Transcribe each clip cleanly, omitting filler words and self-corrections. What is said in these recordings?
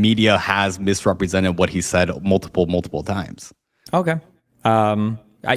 media has misrepresented what he said multiple times. Okay.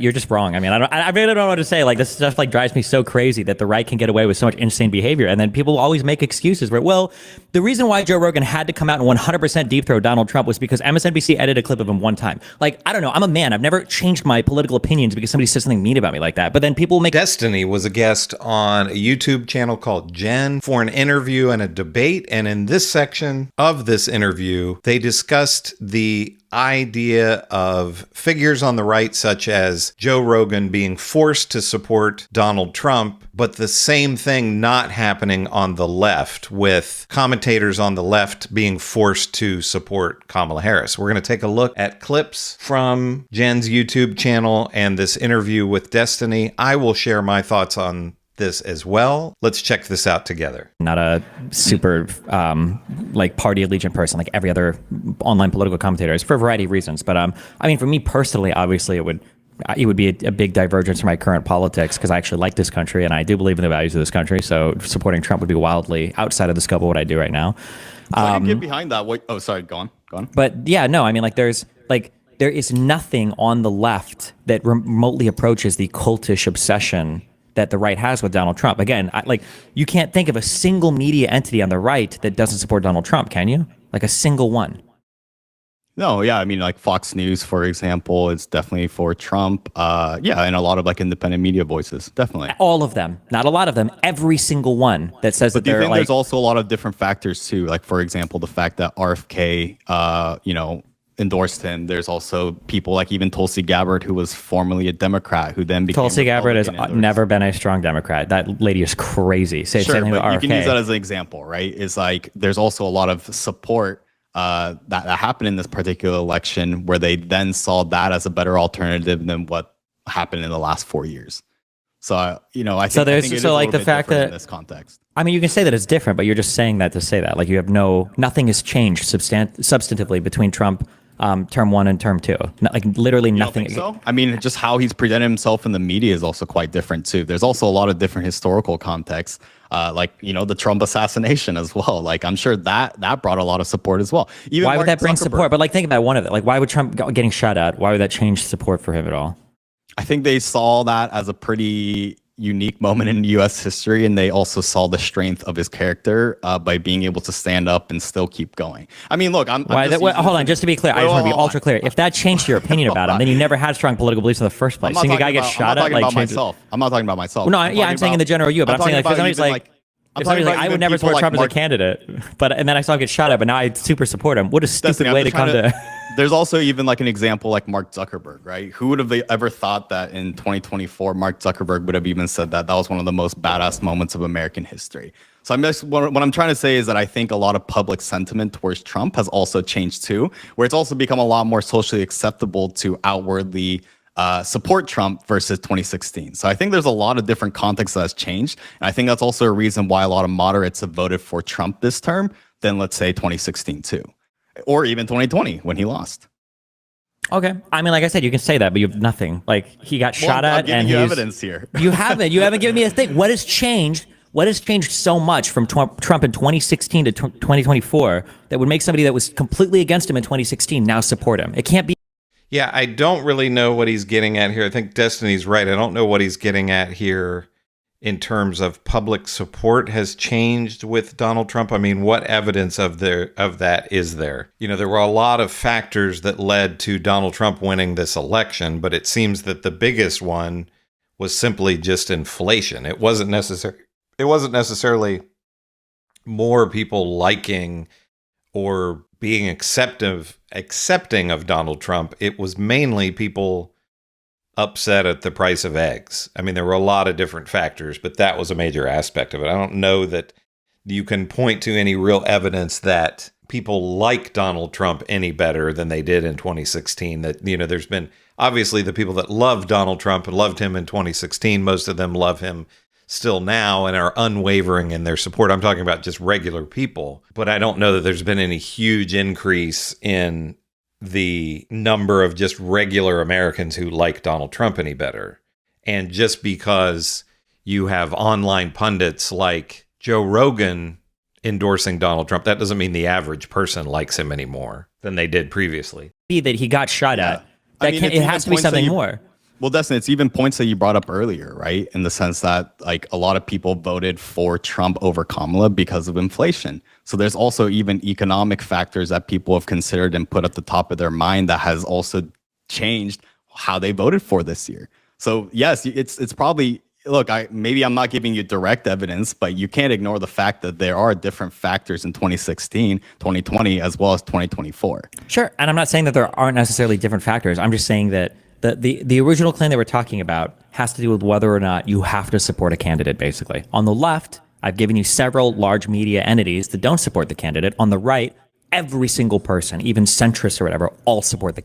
You're just wrong. I mean, I really don't know what to say. Like, this stuff like drives me so crazy that the right can get away with so much insane behavior, and then people always make excuses where, well, the reason why Joe Rogan had to come out and 100% deep throw Donald Trump was because MSNBC edited a clip of him one time. Like, I don't know. I'm a man. I've never changed my political opinions because somebody says something mean about me like that. But then people make Destiny was a guest on a YouTube channel called Jen for an interview and a debate, and in this section of this interview, they discussed the idea of figures on the right, such as Joe Rogan, being forced to support Donald Trump, but the same thing not happening on the left, with commentators on the left being forced to support Kamala Harris. We're going to take a look at clips from Jen's YouTube channel and this interview with Destiny. I will share my thoughts on this as well. Let's check this out together. Not a super like party allegiant person like every other online political commentator is, for a variety of reasons. But I mean, for me personally, obviously it would be a big divergence from my current politics, because I actually like this country and I do believe in the values of this country. So supporting Trump would be wildly outside of the scope of what I do right now. So I can get behind that. Oh, sorry, go on. But yeah, no, I mean, there is nothing on the left that remotely approaches the cultish obsession that the right has with Donald Trump. Again, you can't think of a single media entity on the right that doesn't support Donald Trump, can you? Like a single one. No, yeah, I mean, like Fox News, for example, is definitely for Trump. Yeah, and a lot of like independent media voices, definitely. All of them, not a lot of them, every single one that says that they're like. But do you think there's also a lot of different factors too? Like, for example, the fact that RFK, endorsed him. There's also people like even Tulsi Gabbard, who was formerly a Democrat, who then became Tulsi Gabbard has never been a strong Democrat. That lady is crazy. Sure, but you can use that as an example, right? It's like there's also a lot of support that happened in this particular election, where they then saw that as a better alternative than what happened in the last 4 years. So I think the fact that in this context. I mean, you can say that it's different, but you're just saying that to say that. Like, you have nothing has changed substantively between Trump term 1 and term 2. Like, literally nothing. You don't think so? I mean, just how he's presented himself in the media is also quite different too. There's also a lot of different historical contexts, the Trump assassination as well. Like, I'm sure that brought a lot of support as well. Even why would that bring support? But like, think about one of it. Like, why would Trump getting shot at? Why would that change support for him at all? I think they saw that as a pretty unique moment in U.S. history, and they also saw the strength of his character by being able to stand up and still keep going. I mean, look, hold on, just to be clear, I just want to be ultra clear. If that changed your opinion about him, then you never had strong political beliefs in the first place. Seeing a guy get shot at, like, myself. I'm not talking about myself. Well, no, I'm saying in the general you, but I'm saying like, if somebody's like, I would never support Trump as a candidate, and then I saw him get shot at, but now I super support him. What a stupid way to come to. There's also even like an example like Mark Zuckerberg, right? Who would have ever thought that in 2024, Mark Zuckerberg would have even said that was one of the most badass moments of American history. So what I'm trying to say is that I think a lot of public sentiment towards Trump has also changed too, where it's also become a lot more socially acceptable to outwardly support Trump versus 2016. So I think there's a lot of different context that has changed. And I think that's also a reason why a lot of moderates have voted for Trump this term than, let's say, 2016 too. Or even 2020 when he lost. Okay. I mean, like I said, you can say that, but you have nothing. Like, he got shot at, and you evidence here. You haven't given me a thing. What has changed? What has changed so much from Trump in 2016 to 2024 that would make somebody that was completely against him in 2016 now support him? It can't be. Yeah, I don't really know what he's getting at here. I think Destiny's right. I don't know what he's getting at here in terms of public support has changed with Donald Trump. I mean, what evidence of that is there? There were a lot of factors that led to Donald Trump winning this election, but it seems that the biggest one was simply just inflation. It wasn't necessarily more people liking or being accepting of Donald Trump. It was mainly people upset at the price of eggs. I mean, there were a lot of different factors, but that was a major aspect of it. I don't know that you can point to any real evidence that people like Donald Trump any better than they did in 2016. That, there's been obviously the people that love Donald Trump and loved him in 2016. Most of them love him still now and are unwavering in their support. I'm talking about just regular people, but I don't know that there's been any huge increase in the number of just regular Americans who like Donald Trump any better. And just because you have online pundits like Joe Rogan endorsing Donald Trump. That doesn't mean the average person likes him any more than they did previously. That he got shot at. That it has to be something more. Well, Destin, it's even points that you brought up earlier, right? In the sense that like a lot of people voted for Trump over Kamala because of inflation. So there's also even economic factors that people have considered and put at the top of their mind that has also changed how they voted for this year. So yes, it's probably, look, maybe I'm not giving you direct evidence, but you can't ignore the fact that there are different factors in 2016, 2020, as well as 2024. Sure. And I'm not saying that there aren't necessarily different factors. I'm just saying that the original claim that we're talking about has to do with whether or not you have to support a candidate, basically. On the left, I've given you several large media entities that don't support the candidate. On the right, every single person, even centrists or whatever, all support the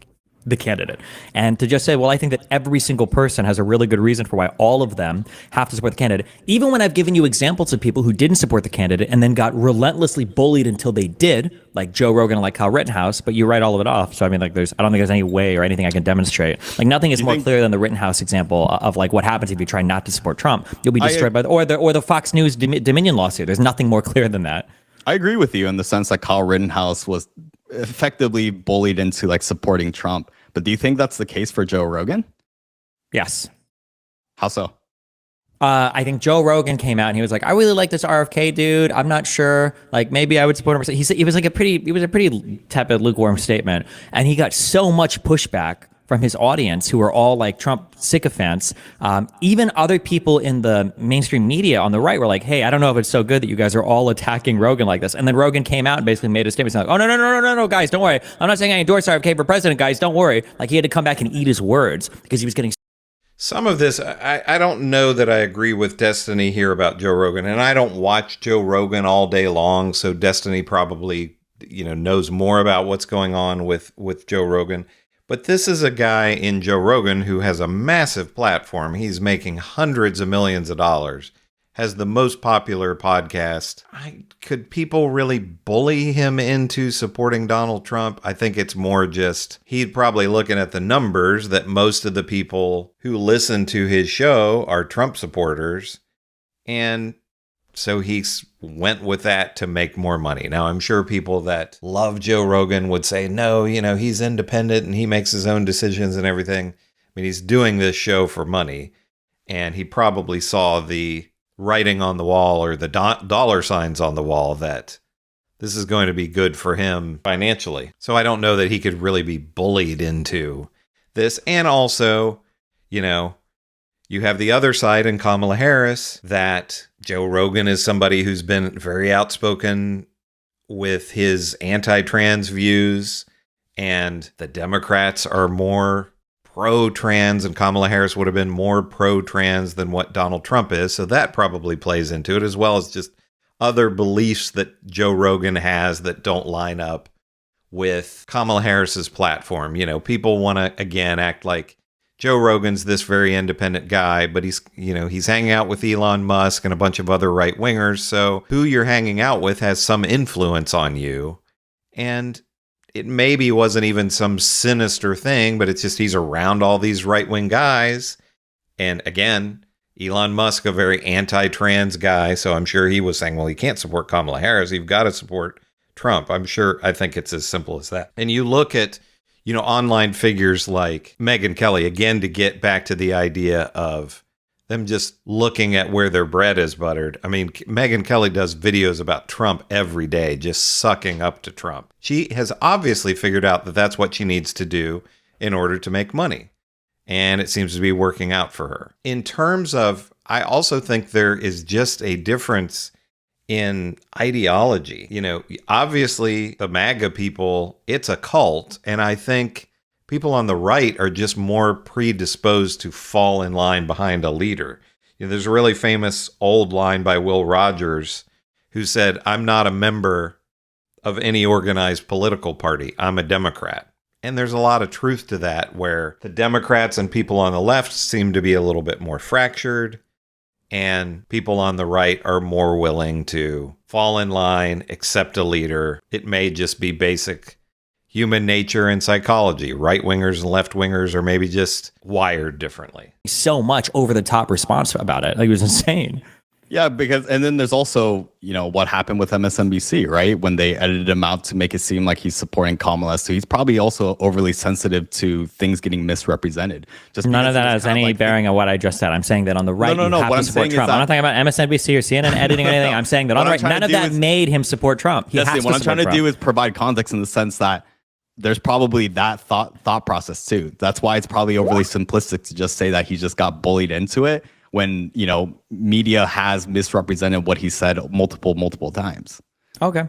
candidate. And to just say, well, I think that every single person has a really good reason for why all of them have to support the candidate, even when I've given you examples of people who didn't support the candidate and then got relentlessly bullied until they did, like Joe Rogan and like Kyle Rittenhouse, but you write all of it off. So I mean, like, I don't think there's any way or anything I can demonstrate. Like, nothing is more clear than the Rittenhouse example of like what happens if you try not to support Trump. You'll be destroyed by or the Fox News Dominion lawsuit. There's nothing more clear than that. I agree with you in the sense that Kyle Rittenhouse was effectively bullied into like supporting Trump. But do you think that's the case for Joe Rogan? Yes. How so? I think Joe Rogan came out and he was like, I really like this RFK dude. I'm not sure. Like, maybe I would support him. He said it was a pretty tepid, lukewarm statement. And he got so much pushback from his audience who are all like Trump sycophants. Even other people in the mainstream media on the right were like, hey, I don't know if it's so good that you guys are all attacking Rogan like this. And then Rogan came out and basically made a statement saying, like, oh, no, guys, don't worry. I'm not saying I endorse RFK for president, guys, don't worry. Like, he had to come back and eat his words because he was getting... Some of this, I don't know that I agree with Destiny here about Joe Rogan. And I don't watch Joe Rogan all day long, so Destiny probably, knows more about what's going on with Joe Rogan. But this is a guy in Joe Rogan who has a massive platform. He's making hundreds of millions of dollars, has the most popular podcast. Could people really bully him into supporting Donald Trump? I think it's more just he'd probably looking at the numbers that most of the people who listen to his show are Trump supporters. And so he went with that to make more money. Now, I'm sure people that love Joe Rogan would say, no, he's independent and he makes his own decisions and everything. I mean, he's doing this show for money. And he probably saw the writing on the wall or the dollar signs on the wall that this is going to be good for him financially. So I don't know that he could really be bullied into this. And also, you have the other side in Kamala Harris that Joe Rogan is somebody who's been very outspoken with his anti-trans views, and the Democrats are more pro-trans, and Kamala Harris would have been more pro-trans than what Donald Trump is. So that probably plays into it, as well as just other beliefs that Joe Rogan has that don't line up with Kamala Harris's platform. People want to, again, act like Joe Rogan's this very independent guy, but he's hanging out with Elon Musk and a bunch of other right-wingers. So who you're hanging out with has some influence on you. And it maybe wasn't even some sinister thing, but it's just he's around all these right-wing guys. And again, Elon Musk, a very anti-trans guy, so I'm sure he was saying, well, you can't support Kamala Harris. You've got to support Trump. I think it's as simple as that. And you look at online figures like Megyn Kelly, again, to get back to the idea of them just looking at where their bread is buttered. I mean, Megyn Kelly does videos about Trump every day, just sucking up to Trump. She has obviously figured out that that's what she needs to do in order to make money. And it seems to be working out for her. In terms of, I also think there is just a difference in ideology. Obviously the MAGA people, it's a cult. And I think people on the right are just more predisposed to fall in line behind a leader. There's a really famous old line by Will Rogers who said, I'm not a member of any organized political party. I'm a Democrat. And there's a lot of truth to that, where the Democrats and people on the left seem to be a little bit more fractured, and people on the right are more willing to fall in line, accept a leader. It may just be basic human nature and psychology. Right-wingers and left-wingers are maybe just wired differently. So much over-the-top response about it. Like, it was insane. Yeah, because and then there's also, what happened with MSNBC, right? When they edited him out to make it seem like he's supporting Kamala. So he's probably also overly sensitive to things getting misrepresented. Just None because of he that was has kinda any like bearing on what I just said. I'm saying that on the right, no, you no. have What to I'm support saying is Trump. I'm that- not talking about MSNBC or CNN editing or anything. I'm saying that on What the I'm right, trying to none of do that is- made him support Trump. He has Destiny, to what I'm trying to support do Trump. is provide context in the sense that there's probably that thought process too. That's why it's probably overly simplistic to just say that he just got bullied into it when, media has misrepresented what he said multiple times. Okay.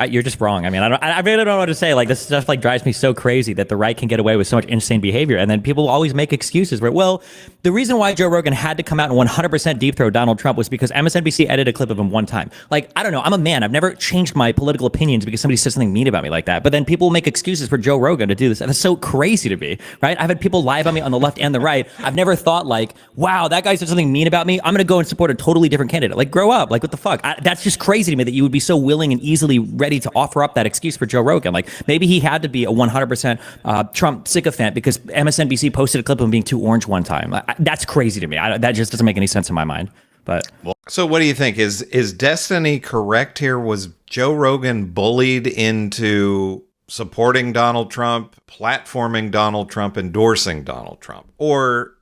You're just wrong. I mean, I really don't know what to say. Like, this stuff like drives me so crazy that the right can get away with so much insane behavior. And then people always make excuses where, well, the reason why Joe Rogan had to come out and 100% deep throw Donald Trump was because MSNBC edited a clip of him one time. Like, I don't know. I'm a man. I've never changed my political opinions because somebody said something mean about me like that. But then people make excuses for Joe Rogan to do this. And that's so crazy to me, right? I've had people lie about me on the left and the right. I've never thought like, wow, that guy said something mean about me. I'm going to go and support a totally different candidate. Like, grow up. Like, what the fuck? That's just crazy to me that you would be so willing and easily ready to offer up that excuse for Joe Rogan. Like, maybe he had to be a 100% Trump sycophant because MSNBC posted a clip of him being too orange one time. That's crazy to me. That just doesn't make any sense in my mind. But So what do you think? Is Destiny correct here? Was Joe Rogan bullied into supporting Donald Trump, platforming Donald Trump, endorsing Donald Trump? Or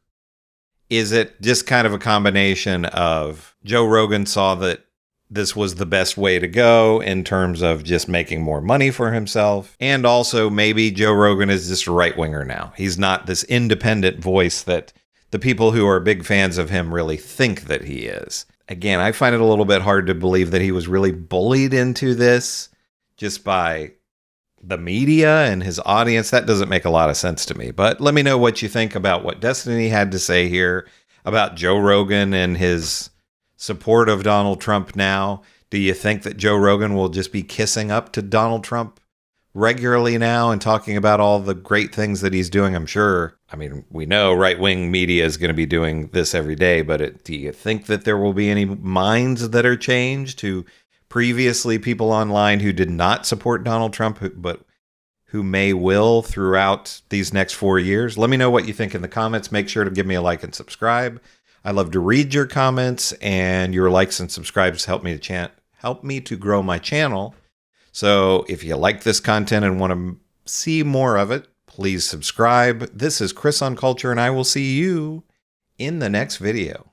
is it just kind of a combination of Joe Rogan saw that this was the best way to go in terms of just making more money for himself, and also maybe Joe Rogan is just a right-winger now. He's not this independent voice that the people who are big fans of him really think that he is. Again, I find it a little bit hard to believe that he was really bullied into this just by the media and his audience. That doesn't make a lot of sense to me. But let me know what you think about what Destiny had to say here about Joe Rogan and his support of Donald Trump now. Do you think that Joe Rogan will just be kissing up to Donald Trump regularly now and talking about all the great things that he's doing? I'm sure. I mean, we know right-wing media is going to be doing this every day, but do you think that there will be any minds that are changed to previously people online who did not support Donald Trump, but who will throughout these next 4 years? Let me know what you think in the comments. Make sure to give me a like and subscribe. I love to read your comments, and your likes and subscribes help me to grow my channel. So if you like this content and want to see more of it, please subscribe. This is Chris on Culture, and I will see you in the next video.